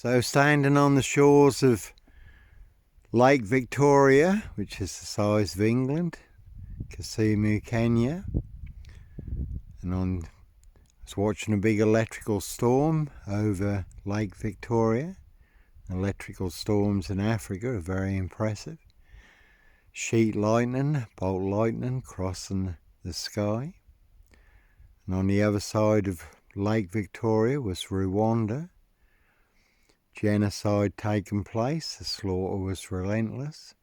So standing on the shores of Lake Victoria, which is the size of England, Kisumu, Kenya, and I was watching a big electrical storm over Lake Victoria. Electrical storms in Africa are very impressive. Sheet lightning, bolt lightning crossing the sky. And on the other side of Lake Victoria was Rwanda. Genocide taking place, the slaughter was relentless.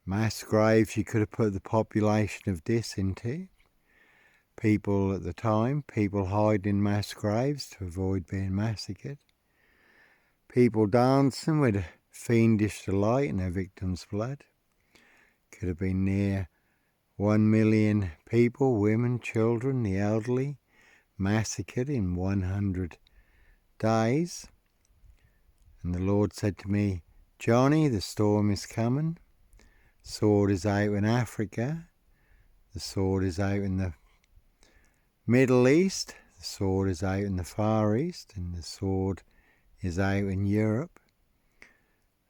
Mass graves you could have put the population of this into. People at the time, people hide in mass graves to avoid being massacred. People dancing with fiendish delight in their victims' blood. Could have been near 1 million people, women, children, the elderly, massacred in 100 days. And the Lord said to me, Johnny, the storm is coming. Sword is out in Africa. The sword is out in the Middle East. The sword is out in the Far East. And the sword is out in Europe.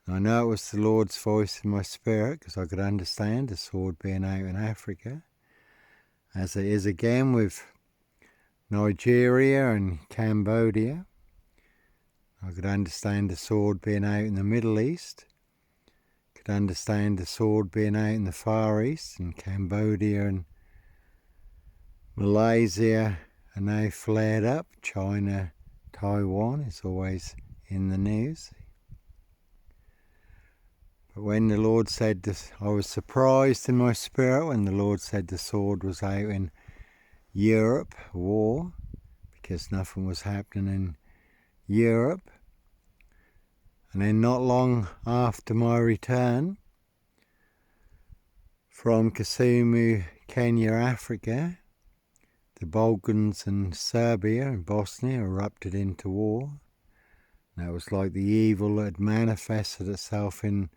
And I know it was the Lord's voice in my spirit because I could understand the sword being out in Africa, as it is again with Nigeria and Cambodia. I could understand the sword being out in the Middle East. Could understand the sword being out in the Far East, and Cambodia and Malaysia are now flared up. China, Taiwan is always in the news. But when the Lord said this, I was surprised in my spirit when the Lord said the sword was out in Europe, war, because nothing was happening in Europe. And then not long after my return from Kisumu, Kenya, Africa, the Balkans and Serbia and Bosnia erupted into war. And that was like the evil that had manifested itself in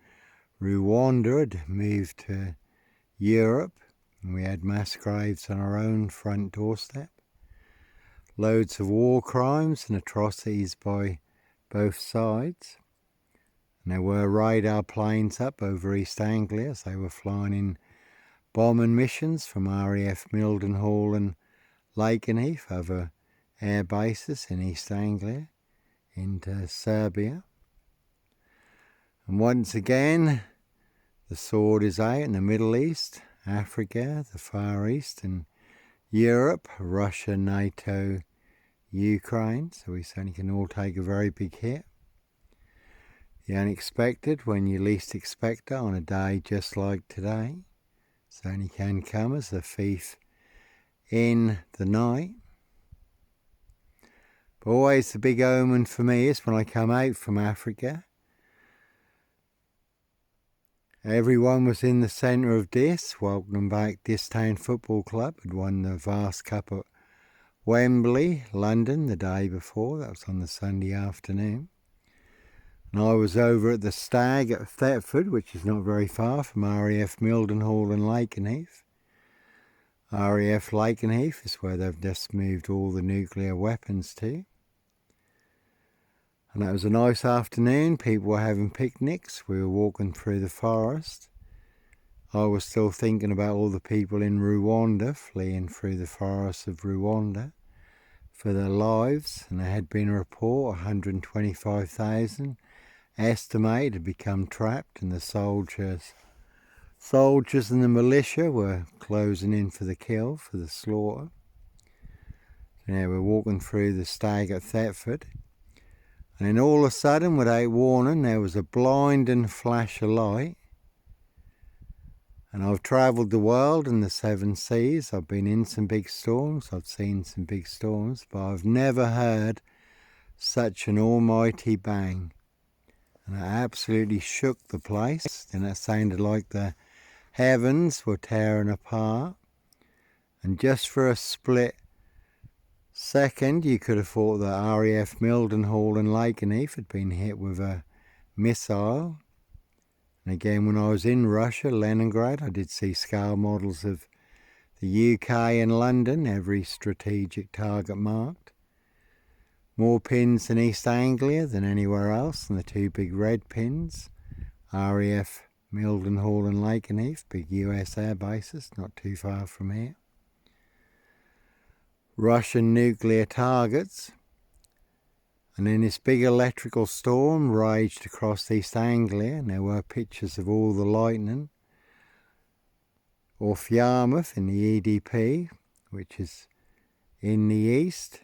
Rwanda had moved to Europe, and we had mass graves on our own front doorstep. Loads of war crimes and atrocities by both sides. And there were radar planes up over East Anglia as they were flying in bombing missions from RAF Mildenhall and Lakenheath, other air bases in East Anglia, into Serbia. And once again, the sword is out in the Middle East, Africa, the Far East, and Europe, Russia, NATO, Ukraine. So we certainly can all take a very big hit. The unexpected, when you least expect it, on a day just like today, certainly can come as a thief in the night. But always the big omen for me is when I come out from Africa. Everyone was in the centre of this, welcoming back this town football club. Had won the Vast Cup at Wembley, London, the day before. That was on the Sunday afternoon. And I was over at the Stag at Thetford, which is not very far from RAF Mildenhall and Lakenheath. RAF Lakenheath is where they've just moved all the nuclear weapons to. And that was a nice afternoon. People were having picnics. We were walking through the forest. I was still thinking about all the people in Rwanda fleeing through the forests of Rwanda for their lives. And there had been a report, 125,000 estimated had become trapped, and the soldiers and the militia were closing in for the kill, for the slaughter. So now we're walking through the Stag at Thetford. And then all of a sudden, without warning, there was a blinding flash of light. And I've travelled the world and the seven seas. I've been in some big storms. I've seen some big storms. But I've never heard such an almighty bang. And it absolutely shook the place. And it sounded like the heavens were tearing apart. And just for a split second, you could have thought that RAF Mildenhall and Lakenheath had been hit with a missile. And again, when I was in Russia, Leningrad, I did see scale models of the UK and London, every strategic target marked. More pins in East Anglia than anywhere else, and the two big red pins. RAF Mildenhall and Lakenheath, big US air bases, not too far from here. Russian nuclear targets. And then this big electrical storm raged across East Anglia, and there were pictures of all the lightning. Off Yarmouth in the EDP, which is in the east,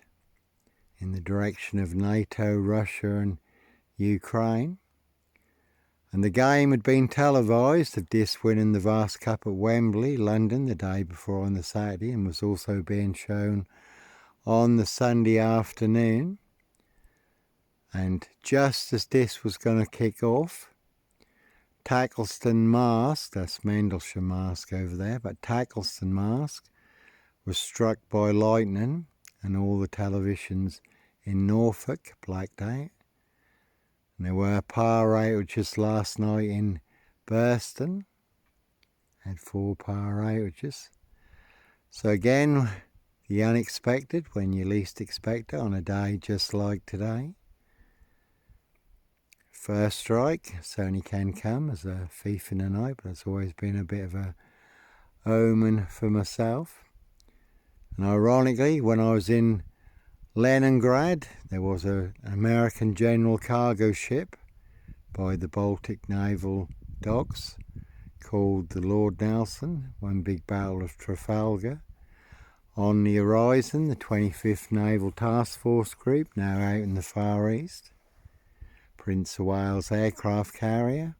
in the direction of NATO, Russia and Ukraine. And the game had been televised of this winning the Vast Cup at Wembley, London, the day before on the Saturday, and was also being shown on the Sunday afternoon. And just as this was going to kick off, Tackleston Mast, that's Mendlesham Mast over there, but Tackleston Mast was struck by lightning, and all the televisions in Norfolk blacked out. And there were power outages last night in Burston, had 4 power outages. So again, the unexpected when you least expect it on a day just like today. First strike certainly can come as a thief in the night, but it's always been a bit of a omen for myself. And ironically, when I was in Leningrad, there was an American general cargo ship by the Baltic Naval Docks called the Lord Nelson, one big battle of Trafalgar. On the horizon, the 25th Naval Task Force Group, now out in the Far East. Prince of Wales aircraft carrier,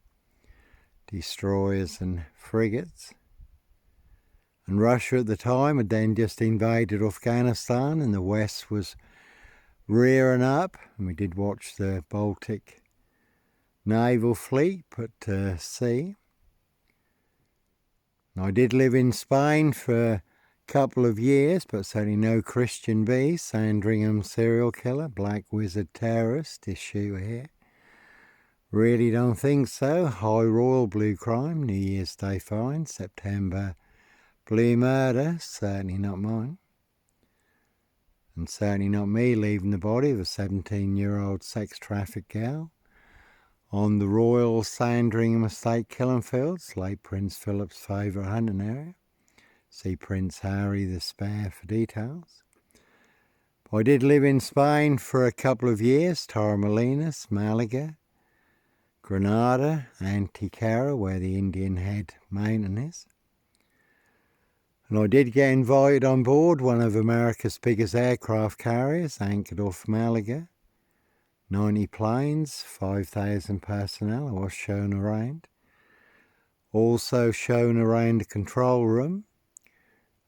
destroyers and frigates. And Russia at the time had then just invaded Afghanistan, and the West was rearing up, and we did watch the Baltic Naval Fleet put to sea. And I did live in Spain for a couple of years, but certainly no Christian B, Sandringham serial killer, black wizard terrorist, this shooter here. Really don't think so. High Royal Blue Crime, New Year's Day fine, September Blue Murder, certainly not mine. And certainly not me leaving the body of a 17-year-old sex trafficked girl on the Royal Sandringham Estate killing fields, late Prince Philip's favourite hunting area. See Prince Harry the Spare for details. But I did live in Spain for a couple of years, Torremolinos, Malaga, Granada, Antequera, where the Indian Head Mountain is. And I did get invited on board one of America's biggest aircraft carriers, anchored off Malaga. 90 planes, 5,000 personnel. I was shown around. Also shown around the control room.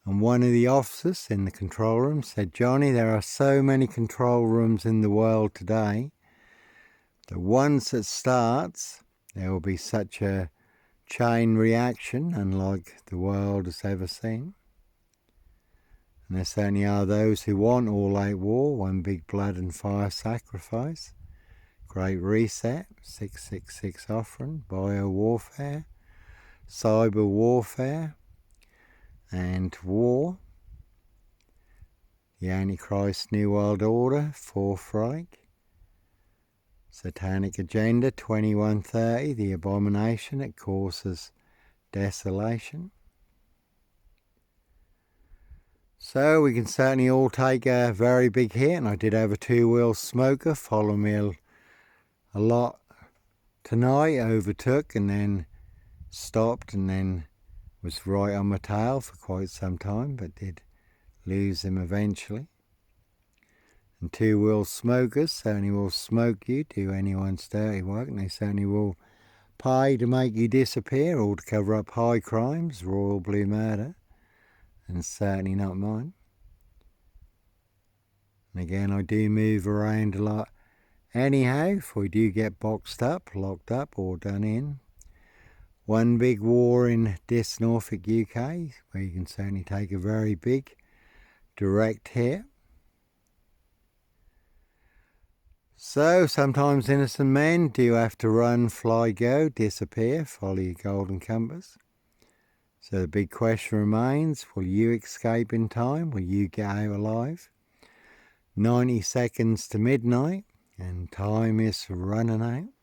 And one of the officers in the control room said, "Johnny, there are so many control rooms in the world today that once it starts, there will be such a chain reaction unlike the world has ever seen." And there certainly are those who want all-out war, one big blood and fire sacrifice, Great Reset, 666 offering, bio-warfare, cyber warfare, and war. The Antichrist New World Order, Fourth Reich. Satanic Agenda 2130, the abomination that causes desolation. So we can certainly all take a very big hit, and I did have a two-wheel smoker follow me a lot tonight, overtook and then stopped and then was right on my tail for quite some time, but did lose him eventually. And two-wheel smokers certainly will smoke you, do anyone's dirty work, and they certainly will pay to make you disappear or to cover up high crimes, Royal Blue Murder, and certainly not mine. And again, I do move around a lot anyhow, if we do get boxed up, locked up or done in. One big war in this Norfolk, UK, where you can certainly take a very big direct hit. So sometimes innocent men do have to run, fly, go, disappear, follow your golden compass. So the big question remains, will you escape in time? Will you get out alive? 90 seconds to midnight, and time is running out.